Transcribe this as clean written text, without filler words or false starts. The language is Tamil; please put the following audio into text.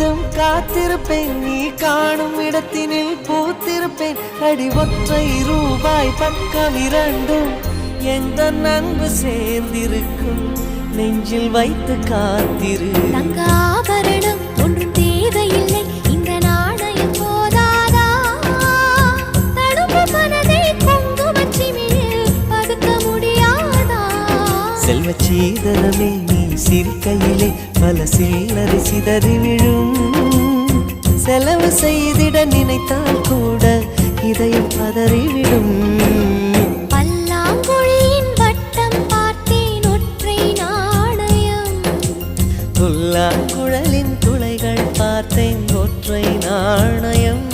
முழுவதும் காத்திருப்பேன், நீ காணும் இடத்தினில் பூத்திருப்பேன். அடி ஒற்றை ரூபாய் பக்கம் இரண்டும் எந்த அன்பு சேர்ந்திருக்கும், நெஞ்சில் வைத்து காத்திரு. தங்க ஆபரணம் ஒன்றும் தேவையில்லை, இந்த நாணயம் போதாதா? தடுப்பு மனதை குங்குமச்சிமிழில் பதுக்க முடியாதா? செல்வச் சீதனமே நீ சிரிக்கையிலே பல சில்லறை சிதறி விழும். செலவு செய்திட நினைத்தால் கூட இதயம் பதறிவிடும். பல்லாங்குழியின் வட்டம் பார்த்தேன் ஒற்றை நாணயம், குழலின் துளைகள் பார்த்தேன் ஒற்றை நாணயம்.